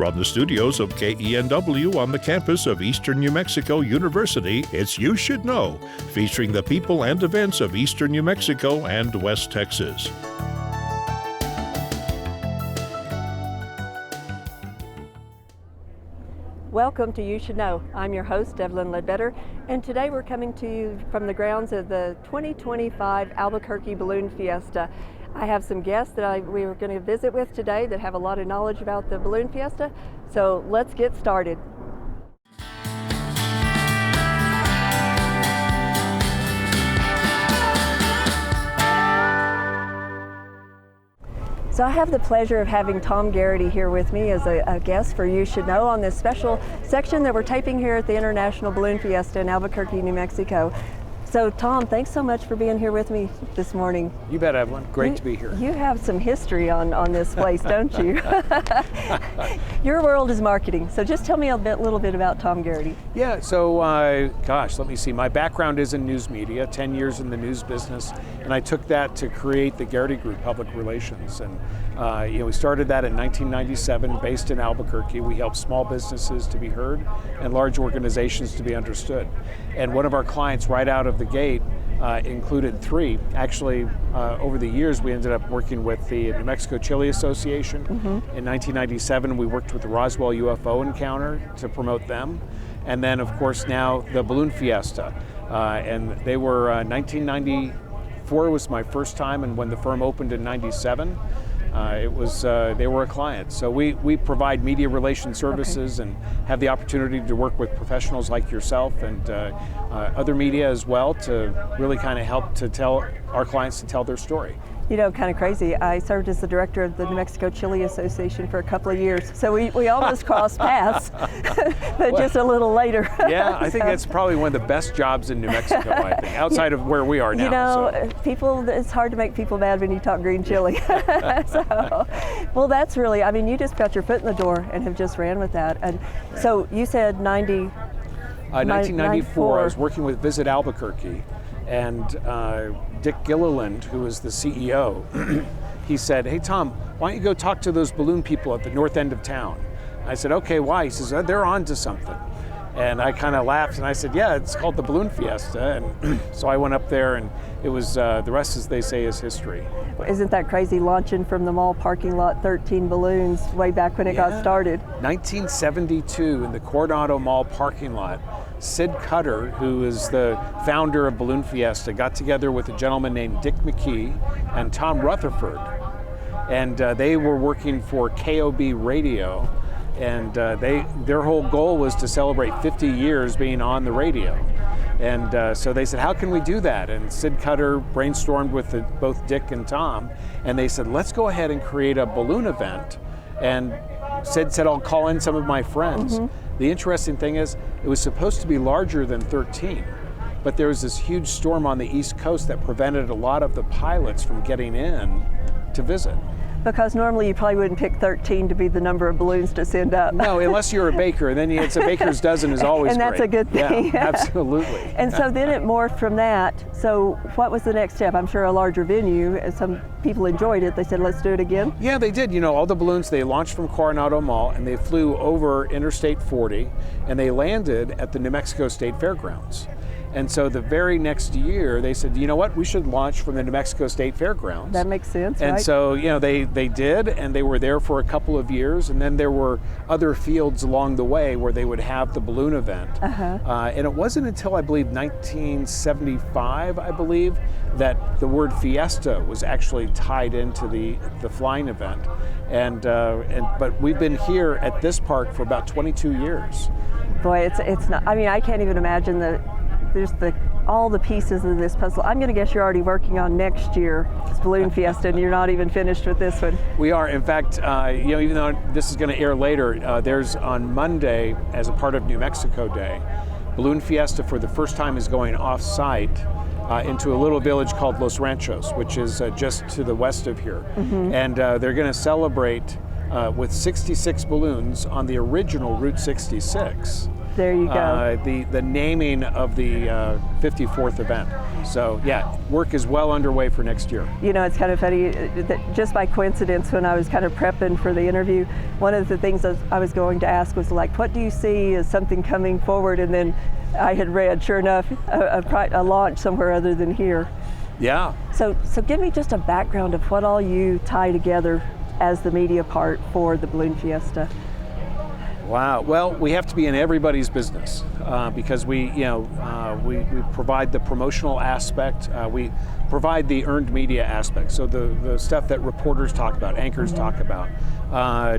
From the studios of KENW on the campus of Eastern New Mexico University, it's You Should Know, featuring the people and events of Eastern New Mexico and West Texas. Welcome to You Should Know. I'm your host, Evelyn Ledbetter, and today we're coming to you from the grounds of the 2025 Albuquerque Balloon Fiesta. I have some guests that we were going to visit with today that have a lot of knowledge about the Balloon Fiesta, so let's get started. So I have the pleasure of having Tom Garrity here with me as a guest for You Should Know on this special section that we're taping here at the International Balloon Fiesta in Albuquerque, New Mexico. So Tom, thanks so much for being here with me this morning. You bet, Evelyn. Great to be here. You have some history on this place, don't you? Your world is marketing, so just tell me a little bit about Tom Garrity. Yeah, so gosh, let me see. My background is in news media, 10 years in the news business, and I took that to create the Garrity Group Public Relations. And we started that in 1997, based in Albuquerque. We help small businesses to be heard and large organizations to be understood. And one of our clients right out of the gate included three. Actually, over the years, we ended up working with the New Mexico Chili Association. Mm-hmm. In 1997, we worked with the Roswell UFO encounter to promote them. And then, of course, now the Balloon Fiesta. And they were 1994 was my first time, and when the firm opened in 97, they were a client. So we provide media relations services and have the opportunity to work with professionals like yourself and other media as well to really kind of help to tell our clients to tell their story. You know, kind of crazy. I served as the director of the New Mexico Chili Association for a couple of years, so we almost crossed paths, but just a little later. Yeah, I think that's probably one of the best jobs in New Mexico, I think, outside of where we are now. You know, people, it's hard to make people mad when you talk green chili. Well, that's really, I mean, you just got your foot in the door and have just ran with that. And so you said 1994, I was working with Visit Albuquerque, and Dick Gilliland, who was the CEO, he said, "Hey Tom, why don't you go talk to those balloon people at the north end of town?" I said, "Okay, why?" He says, "They're on to something." And I kind of laughed and I said, "Yeah, it's called the Balloon Fiesta." And so I went up there, and it was, the rest, as they say, is history. Isn't that crazy, launching from the mall parking lot 13 balloons way back when it got started? 1972 in the Coronado Mall parking lot. Sid Cutter, who is the founder of Balloon Fiesta, got together with a gentleman named Dick McKee and Tom Rutherford. And they were working for KOB Radio. And their whole goal was to celebrate 50 years being on the radio. And so they said, how can we do that? And Sid Cutter brainstormed with both Dick and Tom, and they said, let's go ahead and create a balloon event. And Sid said, I'll call in some of my friends. Mm-hmm. The interesting thing is, it was supposed to be larger than 13, but there was this huge storm on the East Coast that prevented a lot of the pilots from getting in to visit. Because normally you probably wouldn't pick 13 to be the number of balloons to send up. No, unless you're a baker, and then it's a baker's dozen is always and great. And that's a good thing. Yeah, absolutely. And so then it morphed from that. So what was the next step? I'm sure a larger venue. Some people enjoyed it. They said, let's do it again. Yeah, they did. You know, all the balloons, they launched from Coronado Mall, and they flew over Interstate 40, and they landed at the New Mexico State Fairgrounds. And so the very next year, they said, you know what, we should launch from the New Mexico State Fairgrounds. That makes sense, and right? So, you know, they did, and they were there for a couple of years, and then there were other fields along the way where they would have the balloon event. Uh-huh. And it wasn't until, I believe, 1975, I believe, that the word fiesta was actually tied into the flying event. But we've been here at this park for about 22 years. Boy, it's not, I mean, I can't even imagine there's all the pieces of this puzzle. I'm going to guess you're already working on next year's Balloon Fiesta, and you're not even finished with this one. We are. In fact, even though this is going to air later, there's on Monday, as a part of New Mexico Day, Balloon Fiesta for the first time is going off-site into a little village called Los Ranchos, which is just to the west of here. Mm-hmm. And they're going to celebrate with 66 balloons on the original Route 66. There you go. The naming of the 54th event. So yeah, work is well underway for next year. You know, it's kind of funny that just by coincidence, when I was kind of prepping for the interview, one of the things I was going to ask was like, what do you see as something coming forward? And then I had read, sure enough, a launch somewhere other than here. Yeah. So give me just a background of what all you tie together as the media part for the Balloon Fiesta. Wow. Well, we have to be in everybody's business because we provide the promotional aspect. We provide the earned media aspect. So the stuff that reporters talk about, anchors talk about,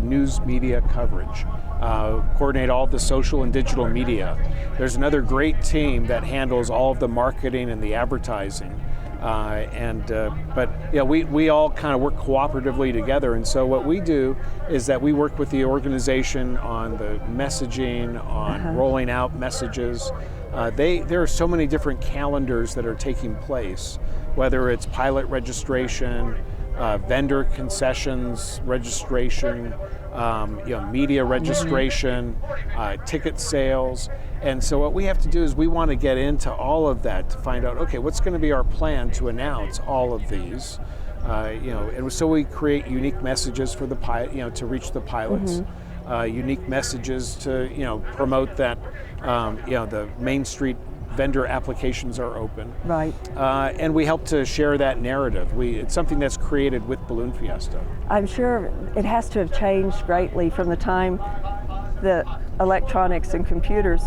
news media coverage. Coordinate all of the social and digital media. There's another great team that handles all of the marketing and the advertising. But we all kind of work cooperatively together, and so what we do is that we work with the organization on the messaging, on rolling out messages. There are so many different calendars that are taking place, whether it's pilot registration, vendor concessions registration, media registration, ticket sales. And so what we have to do is we want to get into all of that to find out, okay, what's going to be our plan to announce all of these, and so we create unique messages for the to reach the pilots, unique messages to promote that, the Main Street vendor applications are open. Right. And we help to share that narrative. It's something that's created with Balloon Fiesta. I'm sure it has to have changed greatly from the time that electronics and computers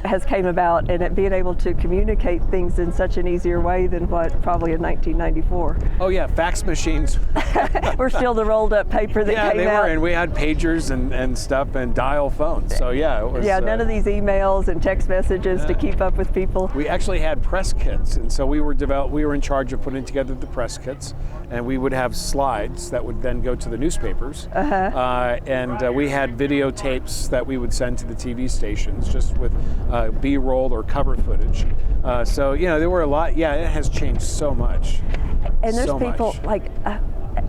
has came about, and it being able to communicate things in such an easier way than what probably in 1994. Oh yeah, fax machines. We're still the rolled up paper that came out. Yeah, they were, and we had pagers and stuff and dial phones. So yeah, it was. Yeah, none of these emails and text messages to keep up with people. We actually had press kits, and so we were in charge of putting together the press kits, and we would have slides that would then go to the newspapers. And we had videotapes that we would send to the TV stations, just with B-roll or cover footage. So there were a lot. Yeah, it has changed so much. And there's so people much.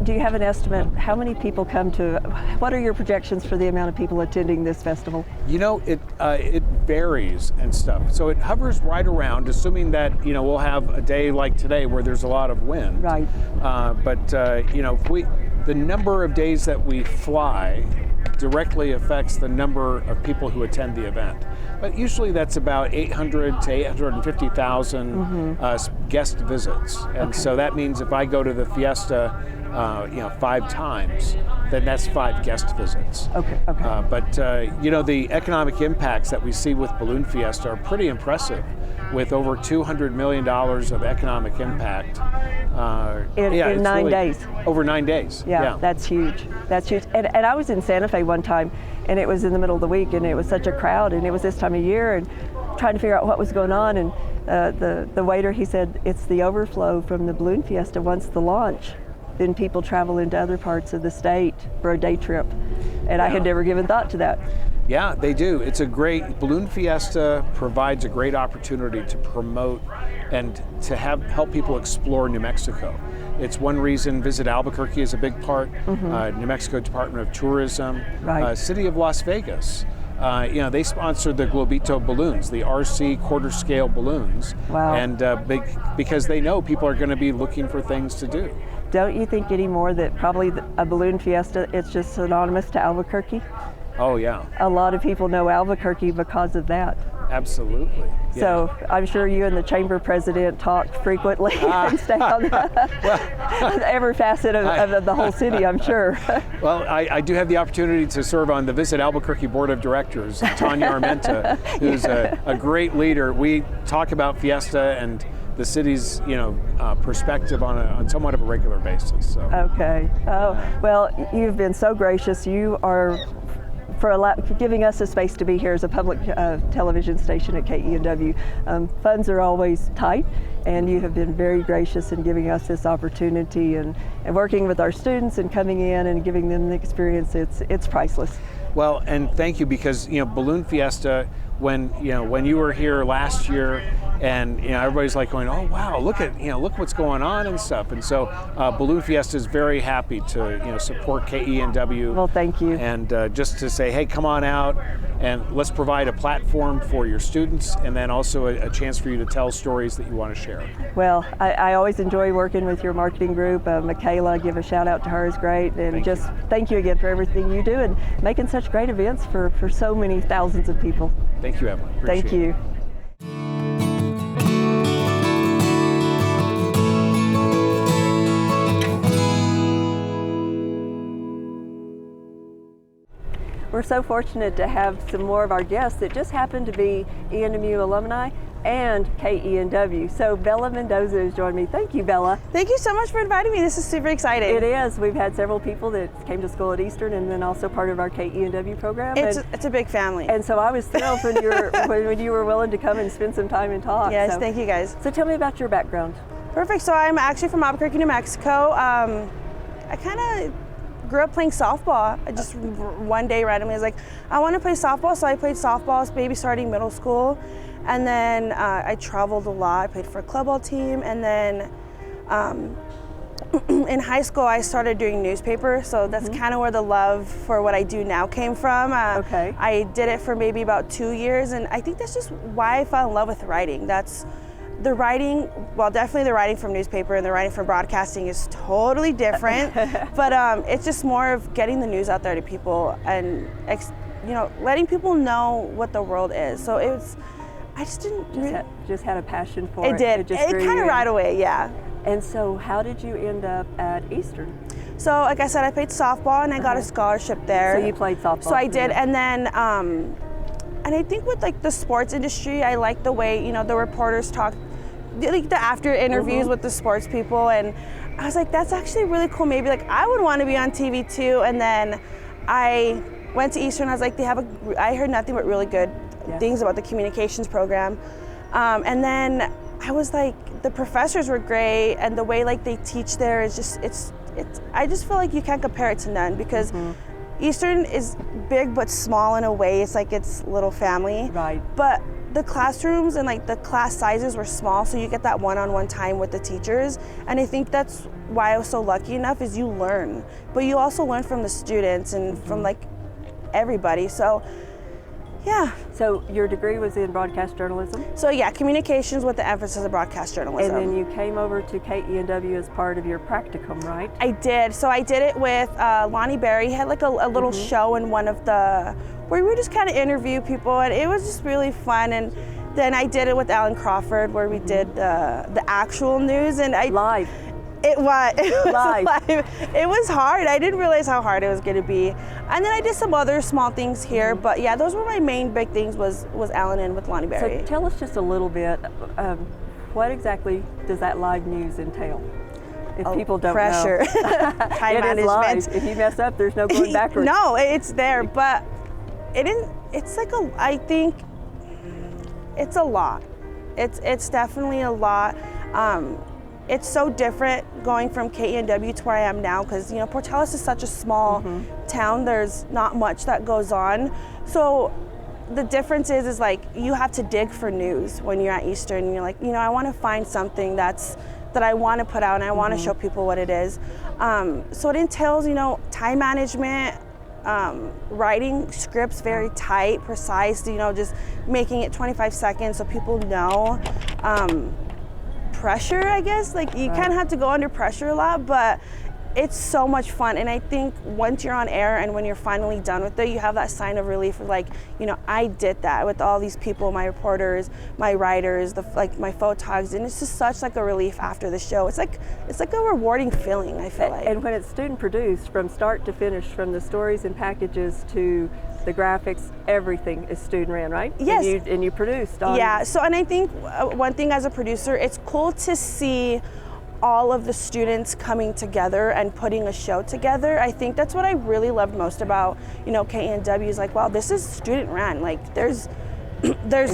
Do you have an estimate? How many people come to? What are your projections for the amount of people attending this festival? It varies and stuff. So it hovers right around, assuming that we'll have a day like today where there's a lot of wind. Right. The number of days that we fly directly affects the number of people who attend the event. But usually that's about 800 to 850,000 guest visits. And so that means if I go to the Fiesta 5 times, then that's 5 guest visits. Okay. But the economic impacts that we see with Balloon Fiesta are pretty impressive, with over $200 million of economic impact. In 9 days. Over 9 days. Yeah, that's huge. That's huge. And I was in Santa Fe one time, and it was in the middle of the week, and it was such a crowd, and it was this time of year, and trying to figure out what was going on. And the waiter, he said, it's the overflow from the Balloon Fiesta. Once the launch, then people travel into other parts of the state for a day trip. And I had never given thought to that. Yeah, they do. It's a great, Balloon Fiesta provides a great opportunity to promote and to help people explore New Mexico. It's one reason Visit Albuquerque is a big part, New Mexico Department of Tourism, City of Las Vegas. They sponsored the Globito balloons, the RC quarter scale balloons. Wow. And because they know people are going to be looking for things to do. Don't you think anymore that probably a Balloon Fiesta, it's just synonymous to Albuquerque? Oh yeah. A lot of people know Albuquerque because of that. Absolutely. Yeah. So I'm sure you and the chamber president talk frequently and stay on every facet of the whole city, I'm sure. Well, I do have the opportunity to serve on the Visit Albuquerque Board of Directors, Tanya Armenta, who's a great leader. We talk about Fiesta and the city's perspective on somewhat of a regular basis. So. Okay. Oh, well, you've been so gracious. You are for giving us a space to be here as a public television station at KENW. Funds are always tight, and you have been very gracious in giving us this opportunity and working with our students and coming in and giving them the experience. It's priceless. Well, and thank you, because Balloon Fiesta, when you were here last year, and everybody's like going, oh wow, look what's going on and stuff. And so Balloon Fiesta is very happy to support KENW. Well, thank you. And just to say, hey, come on out and let's provide a platform for your students, and then also a chance for you to tell stories that you want to share. Well, I always enjoy working with your marketing group. Michaela, give a shout out to her, is great. And thank you again for everything you do and making such great events for so many thousands of people. Thank you, Evelyn. Appreciate Thank you. it. We're so fortunate to have some more of our guests that just happen to be ENMU alumni and KENW. So Bella Mendoza has joined me. Thank you, Bella. Thank you so much for inviting me. This is super exciting. It is. We've had several people that came to school at Eastern and then also part of our KENW program. It's a big family. And so I was thrilled when you were willing to come and spend some time and talk. Yes, thank you guys. So tell me about your background. Perfect. So I'm actually from Albuquerque, New Mexico. I kind of grew up playing softball. I just one day randomly was like, I want to play softball, so I played softball maybe starting middle school, and then I traveled a lot. I played for a club ball team, and then in high school I started doing newspaper, so that's kind of where the love for what I do now came from. Okay. I did it for maybe about 2 years, and I think that's just why I fell in love with writing. That's the writing, well, definitely the writing from newspaper and the writing from broadcasting is totally different, but it's just more of getting the news out there to people and letting people know what the world is. So I just didn't just had a passion for it. It did. It kind of right away, yeah. And so how did you end up at Eastern? So like I said, I played softball and I got a scholarship there. So you played softball? So I did, and then and I think with like the sports industry, I like the way the reporters talk, like the after interviews with the sports people, and I was like, that's actually really cool. Maybe like I would want to be on TV too. And then I went to Eastern. I was like, I heard nothing but really good things about the communications program, and then I was like, the professors were great, and the way like they teach there is just it's I just feel like you can't compare it to none, because Eastern is big but small in a way. It's like it's little family, right? But the classrooms and like the class sizes were small, so you get that one-on-one time with the teachers, and I think that's why I was so lucky enough, is you learn, but you also learn from the students and from like everybody. So yeah. So your degree was in broadcast journalism? So yeah, communications with the emphasis of broadcast journalism. And then you came over to KENW as part of your practicum, right? I did. So I did it with Lonnie Berry. He had like a little show in one of the, where we would just kind of interview people, and it was just really fun. And then I did it with Alan Crawford, where we did the actual news, and live. It was live. It was hard. I didn't realize how hard it was going to be. And then I did some other small things here, but yeah, those were my main big things, was Alan and with Lonnie Berry. So tell us just a little bit, what exactly does that live news entail? If people don't pressure. know. Time it management. Is live. If you mess up, there's no going backwards. No, it's there, but it's like I think it's a lot. It's definitely a lot. It's so different going from KENW to where I am now, because Portales is such a small town. There's not much that goes on. So the difference is like you have to dig for news when you're at Eastern, and you're like, I want to find something that I want to put out, and I want to show people what it is. So it entails, time management, writing scripts very tight, precise, just making it 25 seconds so people know. Pressure, I guess, like you kind of have to go under pressure a lot, but it's so much fun. And I think once you're on air and when you're finally done with it, you have that sign of relief of like, I did that with all these people, my reporters, my writers, my photogs, and it's just such like a relief after the show. It's like a rewarding feeling, I feel like. And when it's student produced from start to finish, from the stories and packages to the graphics, everything is student ran, right? Yes. And you produced on. Yeah, so and I think one thing as a producer, it's cool to see all of the students coming together and putting a show together. I think that's what I really loved most about, KENW, is like, wow, this is student ran. Like there's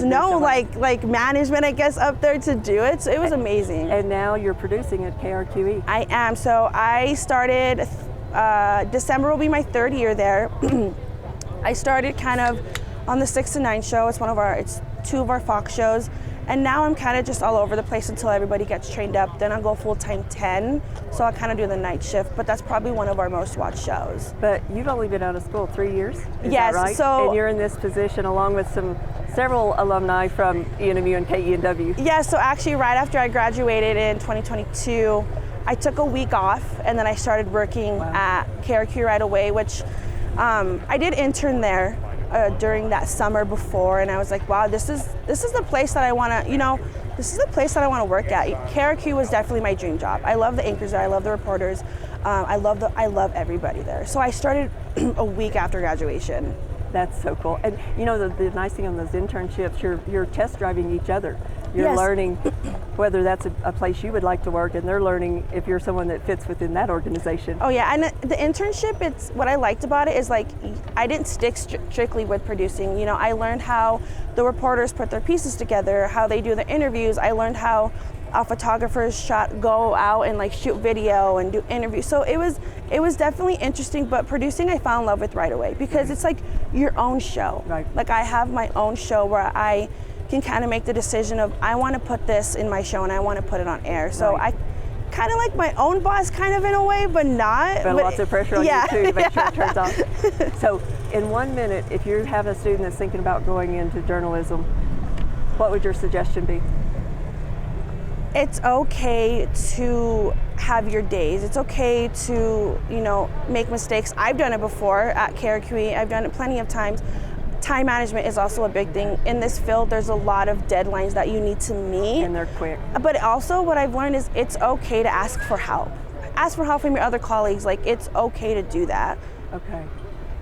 no like management, I guess, up there to do it. So it was amazing. And now you're producing at KRQE. I am. So I started, December will be my third year there. I started kind of on the 6 to 9 show. It's 2 of our Fox shows. And now I'm kind of just all over the place until everybody gets trained up. Then I'll go full-time 10, so I kind of do the night shift, but that's probably one of our most watched shows. But you've only been out of school 3 years, is Yes, that right? so- And you're in this position along with several alumni from ENMU and KENW. Yeah, so actually right after I graduated in 2022, I took a week off and then I started working at KRQE right away, which I did intern there during that summer before, and I was like, wow, this is the place that I want to, this is the place that I want to work at. KRQE was definitely my dream job. I love the anchors there, I love the reporters, I love everybody there. So I started a week after graduation. That's so cool. And the nice thing on those internships, you're test driving each other. You're Yes. learning whether that's a place you would like to work, and they're learning if you're someone that fits within that organization. Oh yeah, and the internship, it's what I liked about it is like I didn't stick strictly with producing. I learned how the reporters put their pieces together, how they do the interviews. I learned how photographers go out and like shoot video and do interviews. So it was definitely interesting, but producing I fell in love with right away because it's like your own show. Right. Like I have my own show where I can kind of make the decision of I want to put this in my show and I want to put it on air. So I kind of like my own boss kind of in a way, but not. But lots of pressure on you too to make sure it turns out. So in 1 minute, if you have a student that's thinking about going into journalism, what would your suggestion be? It's okay to have your days. It's okay to, make mistakes. I've done it before at KRQE. I've done it plenty of times. Time management is also a big thing. In this field, there's a lot of deadlines that you need to meet. And they're quick. But also what I've learned is it's okay to ask for help. Ask for help from your other colleagues. Like, it's okay to do that. Okay.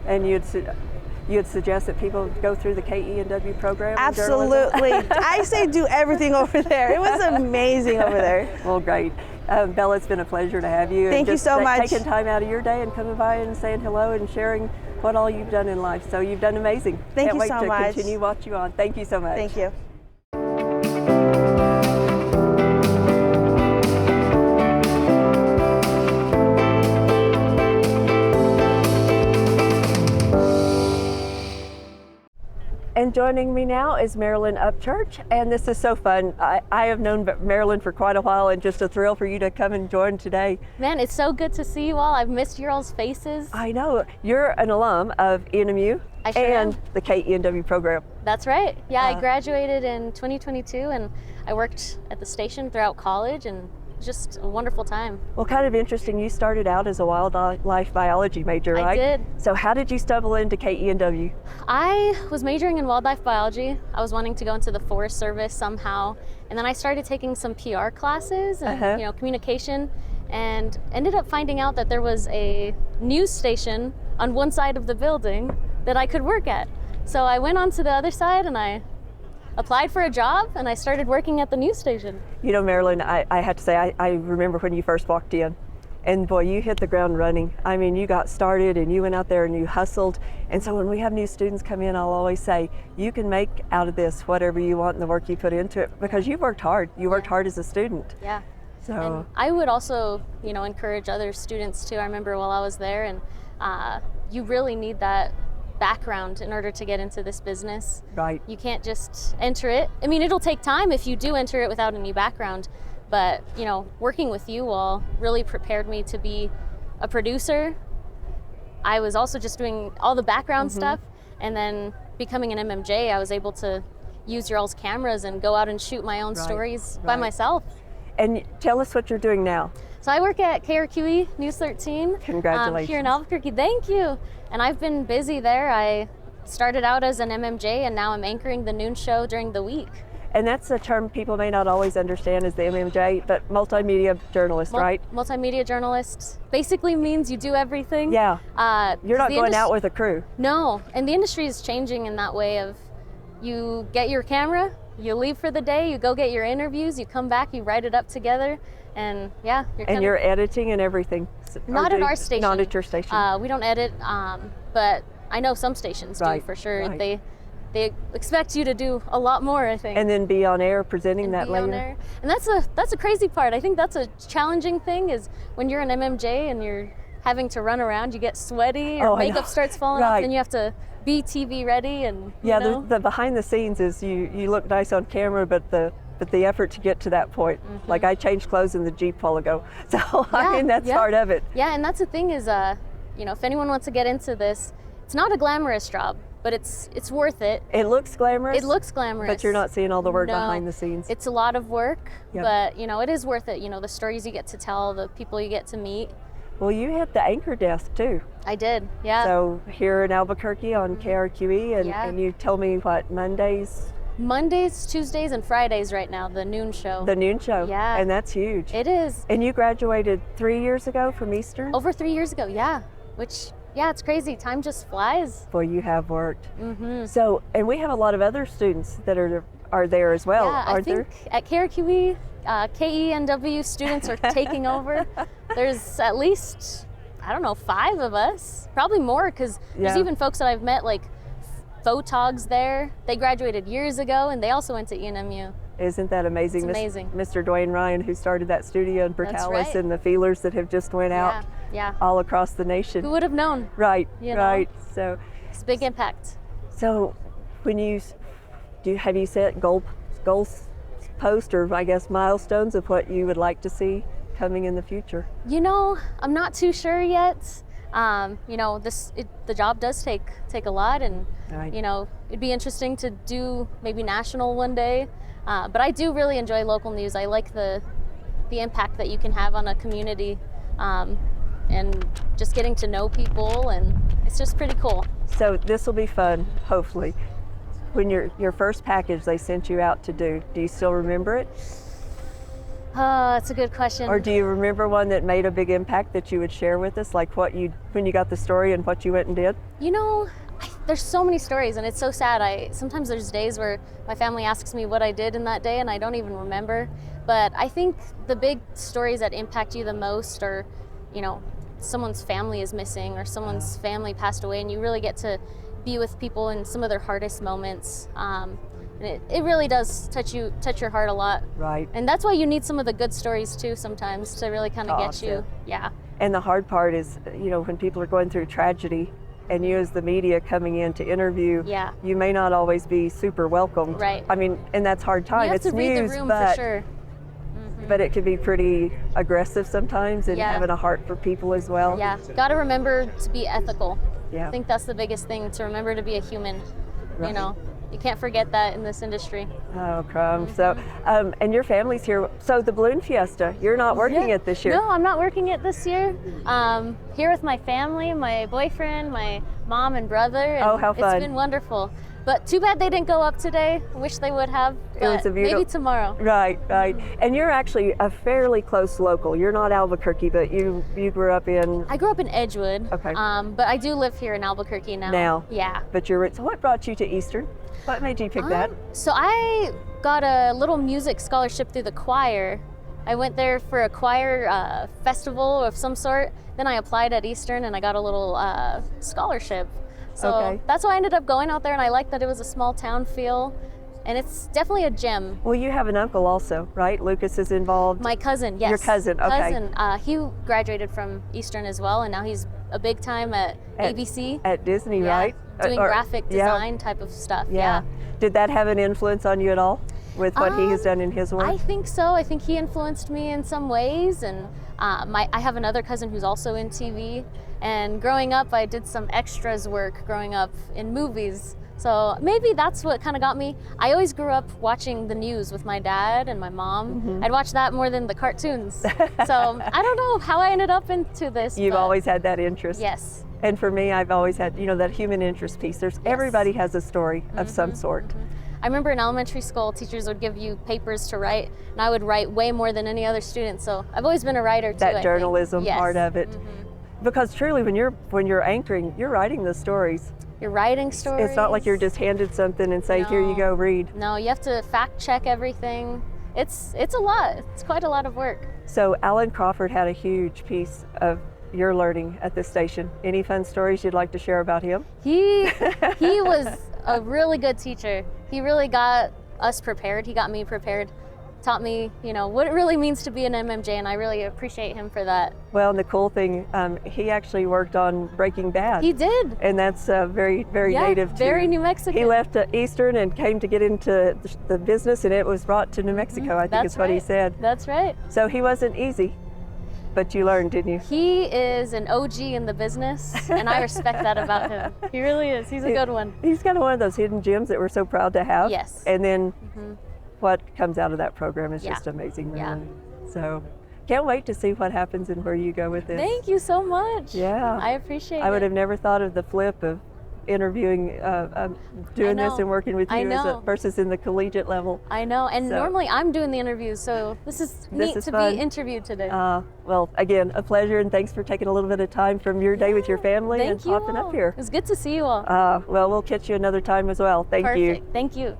And you'd suggest that people go through the KENW program? Absolutely. I say do everything over there. It was amazing over there. Well, great. Bella, it's been a pleasure to have you. Thank you so much. Taking time out of your day and coming by and saying hello and sharing what all you've done in life. So you've done amazing. Thank Can't you wait so to much. continue watching you on. Thank you so much. Thank you. And joining me now is Marilyn Upchurch, and this is so fun. I have known Marilyn for quite a while, and just a thrill for you to come and join today. Man, it's so good to see you all. I've missed your all's faces. I know. You're an alum of ENMU I sure and am. the KENW program. That's right. Yeah, I graduated in 2022, and I worked at the station throughout college, and just a wonderful time. Well, kind of interesting. You started out as a wildlife biology major, right? I did. So how did you stumble into KENW? I was majoring in wildlife biology. I was wanting to go into the Forest Service somehow, and then I started taking some PR classes and communication, and ended up finding out that there was a news station on one side of the building that I could work at. So I went on to the other side and I applied for a job, and I started working at the news station. You know, Marilyn, I have to say, I remember when you first walked in, and boy, you hit the ground running. I mean, you got started and you went out there and you hustled. And so when we have new students come in, I'll always say, you can make out of this whatever you want and the work you put into it, because you worked hard. You worked hard as a student. Yeah. So And I would also, encourage other students too. I remember while I was there, and you really need that background in order to get into this business. Right. You can't just enter it. I mean, it'll take time if you do enter it without any background, but working with you all really prepared me to be a producer. I was also just doing all the background stuff, and then becoming an MMJ, I was able to use your all's cameras and go out and shoot my own stories by myself. And tell us what you're doing now. So I work at KRQE News 13. Congratulations. Here in Albuquerque. Thank you. And I've been busy there. I started out as an MMJ, and now I'm anchoring the noon show during the week. And that's a term people may not always understand, is the MMJ, but multimedia journalist, right? Multimedia journalist basically means you do everything. Yeah. You're not the going out with a crew. No, and the industry is changing in that way of you get your camera, you leave for the day, you go get your interviews, you come back, you write it up together, and yeah. You're editing and everything. Not at our station. Not at your station. We don't edit, but I know some stations do for sure. Right. They expect you to do a lot more, I think. And then be on air presenting that be later. On air. And that's a crazy part. I think that's a challenging thing, is when you're an MMJ and you're having to run around. You get sweaty, your Oh, I know. makeup starts falling off, then you have to be TV ready, and yeah, you know. the behind the scenes is you look nice on camera, but the effort to get to that point. Like I changed clothes in the Jeep a while ago, so I mean that's part of it. Yeah, and that's the thing is, you know, if anyone wants to get into this, it's not a glamorous job, but it's worth it. It looks glamorous. It looks glamorous, but you're not seeing all the work No, behind the scenes. It's a lot of work, Yep. but you know, it is worth it. You know, the stories you get to tell, the people you get to meet. Well, you hit the anchor desk too. I did, yeah. So here in Albuquerque on KRQE, and you tell me what, Mondays, Tuesdays, and Fridays right now, the noon show. the noon show. Yeah. And that's huge. It is. And you graduated 3 years ago from Eastern? Over 3 years ago, yeah. Which, yeah, it's crazy. Time just flies. Boy, you have worked. So, and we have a lot of other students that are there as well, Yeah, I aren't think at KRQE, KENW students are taking over. There's at least, I don't know, 5 of us, probably more, because there's Yeah. even folks that I've met, like photogs there. They graduated years ago, and they also went to ENMU. Isn't that amazing? It's amazing. Mr. Dwayne Ryan, who started that studio in Portales, right. and the feelers that have just went out Yeah. all across the nation. Who would have known? Right, You know? right. So, It's a big impact. when have you set goals post, or I guess milestones of what you would like to see coming in the future? You know, I'm not too sure yet. You know, the job does take a lot, and Right. you know, it'd be interesting to do maybe national one day. But I do really enjoy local news. I like the impact that you can have on a community, and just getting to know people, and it's just pretty cool. So this will be fun, hopefully. When your first package they sent you out to do you still remember it? That's a good question. Or do you remember one that made a big impact that you would share with us, like when you got the story and what you went and did? You know, there's so many stories, and it's so sad. Sometimes there's days where my family asks me what I did in that day, and I don't even remember. But I think the big stories that impact you the most are, you know, someone's family is missing, or someone's family passed away, and you really get to be with people in some of their hardest moments. And it really does touch your heart a lot. Right. And that's why you need some of the good stories too sometimes to really kind of get you. Yeah. And the hard part is, you know, when people are going through tragedy, and you as the media coming in to interview, you may not always be super welcomed. Right. I mean, and that's hard time. You have It's to read news, the room but, for sure. but it can be pretty aggressive sometimes, and having a heart for people as well. Yeah, got to remember to be ethical. Yeah. I think that's the biggest thing, to remember to be a human. Right. You know, you can't forget that in this industry. Oh, crumbs. So, and your family's here. So the Balloon Fiesta, you're not working it this year? No, I'm not working it this year. Here with my family, my boyfriend, my mom and brother. And oh, how fun. It's been wonderful. But too bad they didn't go up today. I wish they would have. It was a beautiful, maybe tomorrow. Right, right. And you're actually a fairly close local. You're not Albuquerque, but you grew up in... I grew up in Edgewood. Okay. But I do live here in Albuquerque now. Now. Yeah. But so what brought you to Eastern? What made you pick that? So I got a little music scholarship through the choir. I went there for a choir festival of some sort. Then I applied at Eastern, and I got a little scholarship. So that's why I ended up going out there, and I liked that it was a small town feel, and it's definitely a gem. Well, you have an uncle also, right? Lucas is involved. My cousin, yes. Your cousin, okay. He graduated from Eastern as well, and now he's a big time at ABC. At Disney, right? Doing graphic design type of stuff, yeah. Did that have an influence on you at all with what he has done in his work? I think so. I think he influenced me in some ways, and I have another cousin who's also in TV, and growing up I did some extras work growing up in movies. So maybe that's what kind of got me. I always grew up watching the news with my dad and my mom. Mm-hmm. I'd watch that more than the cartoons. So I don't know how I ended up into this. You've always had that interest. Yes. And for me, I've always had, that human interest piece. Everybody has a story of some sort. Mm-hmm. I remember in elementary school, teachers would give you papers to write, and I would write way more than any other student. So I've always been a writer too. That journalism part of it. Mm-hmm. Because truly, when you're anchoring, you're writing the stories. You're writing stories. It's not like you're just handed something and say, here you go, read. No, you have to fact check everything. It's a lot. It's quite a lot of work. So Alan Crawford had a huge piece of your learning at this station. Any fun stories you'd like to share about him? He was a really good teacher. He really got us prepared. He got me prepared taught me, you know, what it really means to be an MMJ, and I really appreciate him for that. Well, and the cool thing, he actually worked on Breaking Bad. He did. And that's very, very native to... very New Mexico. He left Eastern and came to get into the business, and it was brought to New Mexico, I think is what he said. That's right. So he wasn't easy, but you learned, didn't you? He is an OG in the business, and I respect that about him. He really is. He's a good one. He's kind of one of those hidden gems that we're so proud to have. Yes. And then what comes out of that program is just amazing, really. So can't wait to see what happens and where you go with this. Thank you so much. Yeah. I appreciate it. I would have never thought of the flip of interviewing, doing this and working with you versus in the collegiate level. I know, and normally I'm doing the interviews, so this is neat to be interviewed today. Well, again, a pleasure, and thanks for taking a little bit of time from your day with your family and popping up here. It was good to see you all. Well, we'll catch you another time as well. Thank you. Perfect. Thank you.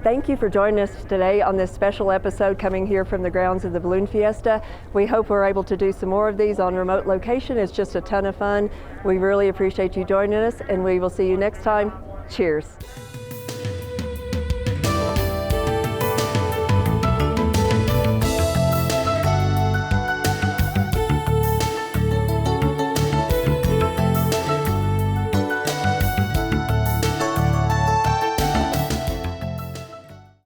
Thank you for joining us today on this special episode coming here from the grounds of the Balloon Fiesta. We hope we're able to do some more of these on remote location. It's just a ton of fun. We really appreciate you joining us, and we will see you next time. Cheers.